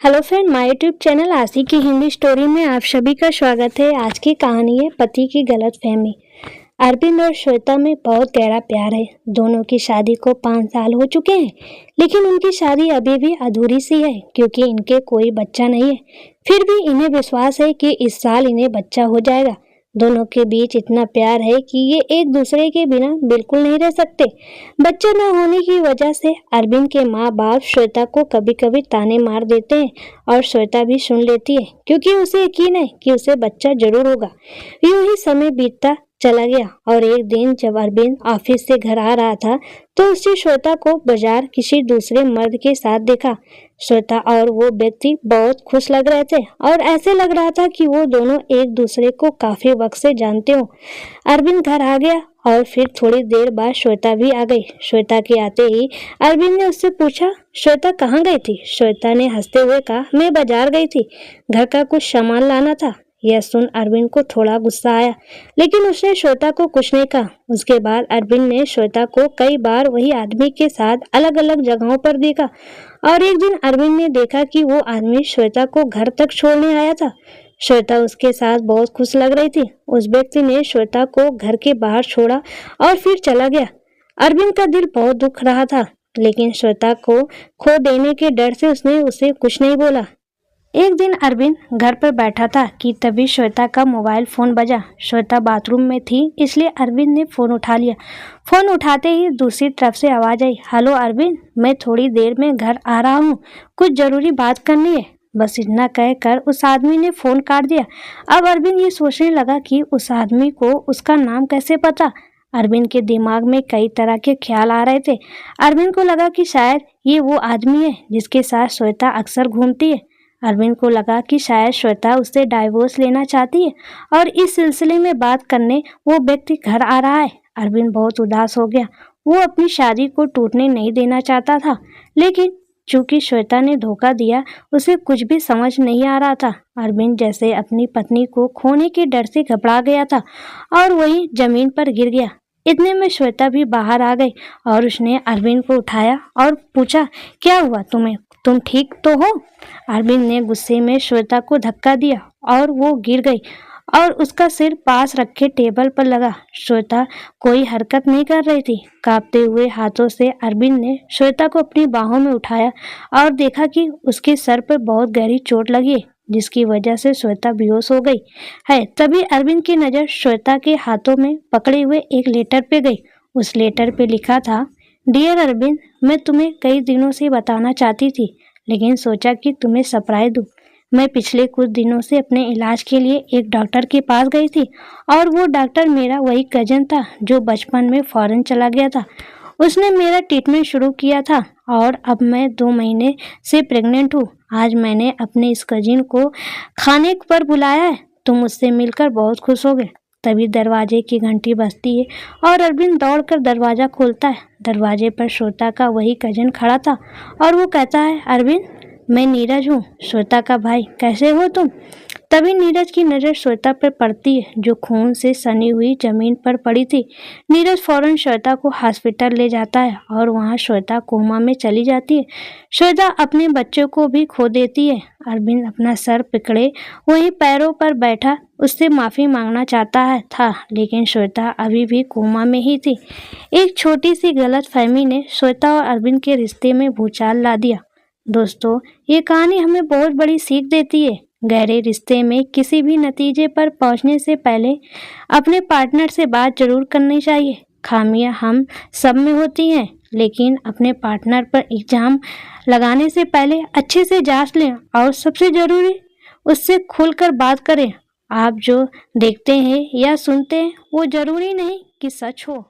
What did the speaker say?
Hello friend, my YouTube channel आशी की Hindi story में आप सभी का स्वागत है। आज की कहानी है पति की गलतफहमी। अरविंद और श्वेता में बहुत गहरा प्यार है। दोनों की शादी को 5 साल हो चुके हैं, लेकिन उनकी शादी अभी भी अधूरी सी है क्योंकि इनके कोई बच्चा नहीं है। फिर भी इन्हें विश्वास है कि इस साल इन्हें बच्चा हो जाएगा। दोनों के बीच इतना प्यार है कि ये एक दूसरे के बिना बिल्कुल नहीं रह सकते। बच्चा न होने की वजह से अरविंद के माँ बाप श्वेता को कभी कभी ताने मार देते हैं और श्वेता भी सुन लेती है क्योंकि उसे यकीन है कि उसे बच्चा जरूर होगा। यूं ही समय बीतता चला गया और एक दिन जब अरविंद ऑफिस से घर आ रहा था तो उसने श्वेता को बाजार किसी दूसरे मर्द के साथ देखा। श्वेता और वो व्यक्ति बहुत खुश लग रहे थे और ऐसे लग रहा था कि वो दोनों एक दूसरे को काफी वक्त से जानते हो। अरविंद घर आ गया और फिर थोड़ी देर बाद श्वेता भी आ गई। श्वेता के आते ही अरविंद ने उससे पूछा, श्वेता कहाँ गई थी? श्वेता ने हंसते हुए कहा, मैं बाजार गई थी, घर का कुछ सामान लाना था। यह सुन अरविंद को थोड़ा गुस्सा आया, लेकिन उसने श्वेता को कुछ नहीं कहा। उसके बाद अरविंद ने श्वेता को कई बार वही आदमी के साथ अलग अलग जगहों पर देखा और एक दिन अरविंद ने देखा कि वो आदमी श्वेता को घर तक छोड़ने आया था। श्वेता उसके साथ बहुत खुश लग रही थी। उस व्यक्ति ने श्वेता को घर के बाहर छोड़ा और फिर चला गया। अरविंद का दिल बहुत दुख रहा था, लेकिन श्वेता को खो देने के डर से उसने उसे कुछ नहीं बोला। एक दिन अरविंद घर पर बैठा था कि तभी श्वेता का मोबाइल फोन बजा। श्वेता बाथरूम में थी, इसलिए अरविंद ने फोन उठा लिया। फोन उठाते ही दूसरी तरफ से आवाज आई, हेलो अरविंद, मैं थोड़ी देर में घर आ रहा हूँ, कुछ जरूरी बात करनी है। बस इतना कहकर उस आदमी ने फोन काट दिया। अब अरविंद ये सोचने लगा कि उस आदमी को उसका नाम कैसे पता। अरविंद के दिमाग में कई तरह के ख्याल आ रहे थे। अरविंद को लगा कि शायद ये वो आदमी है जिसके साथ श्वेता अक्सर घूमती है। अरविंद को लगा कि शायद श्वेता उससे डाइवोर्स लेना चाहती है और इस सिलसिले में बात करने वो व्यक्ति घर आ रहा है। अरविंद बहुत उदास हो गया। वो अपनी शादी को टूटने नहीं देना चाहता था, लेकिन चूंकि श्वेता ने धोखा दिया, उसे कुछ भी समझ नहीं आ रहा था। अरविंद जैसे अपनी पत्नी को खोने के डर से घबरा गया था और वही जमीन पर गिर गया। इतने में श्वेता भी बाहर आ गई और उसने अरविंद को उठाया और पूछा, क्या हुआ तुम्हें? तुम ठीक तो हो? अरविंद ने गुस्से में श्वेता को धक्का दिया और वो गिर गई और उसका सिर पास रखे टेबल पर लगा। श्वेता कोई हरकत नहीं कर रही थी। कांपते हुए हाथों से अरविंद ने श्वेता को अपनी बाहों में उठाया और देखा कि उसके सर पर बहुत गहरी चोट लगी है, जिसकी वजह से श्वेता बेहोश हो गई है। तभी अरविंद की नज़र श्वेता के हाथों में पकड़े हुए एक लेटर पे गई। उस लेटर पे लिखा था, डियर अरविंद, मैं तुम्हें कई दिनों से बताना चाहती थी, लेकिन सोचा कि तुम्हें सरप्राइज दूं। मैं पिछले कुछ दिनों से अपने इलाज के लिए एक डॉक्टर के पास गई थी और वो डॉक्टर मेरा वही कजन था जो बचपन में फॉरेन चला गया था। उसने मेरा ट्रीटमेंट शुरू किया था और अब मैं 2 महीने से प्रेग्नेंट हूँ। आज मैंने अपने इस कजिन को खाने पर बुलाया है। तुम उससे मिलकर बहुत खुश होगे। तभी दरवाजे की घंटी बजती है और अरविंद दौड़कर दरवाज़ा खोलता है। दरवाजे पर श्वेता का वही कजन खड़ा था और वो कहता है, अरविंद, मैं नीरज हूँ, श्वेता का भाई, कैसे हो तुम? तभी नीरज की नज़र श्वेता पर पड़ती है जो खून से सनी हुई जमीन पर पड़ी थी। नीरज फौरन श्वेता को हॉस्पिटल ले जाता है और वहाँ श्वेता कोमा में चली जाती है। श्वेता अपने बच्चों को भी खो देती है। अरविंद अपना सर पकड़े वहीं पैरों पर बैठा उससे माफ़ी मांगना चाहता था, लेकिन श्वेता अभी भी कोमा में ही थी। एक छोटी सी गलतफहमी ने श्वेता और अरविंद के रिश्ते में भूचाल ला दिया। दोस्तों, ये कहानी हमें बहुत बड़ी सीख देती है। गहरे रिश्ते में किसी भी नतीजे पर पहुंचने से पहले अपने पार्टनर से बात जरूर करनी चाहिए। खामियां हम सब में होती हैं, लेकिन अपने पार्टनर पर इल्जाम लगाने से पहले अच्छे से जांच लें और सबसे ज़रूरी, उससे खुलकर बात करें। आप जो देखते हैं या सुनते हैं वो ज़रूरी नहीं कि सच हो।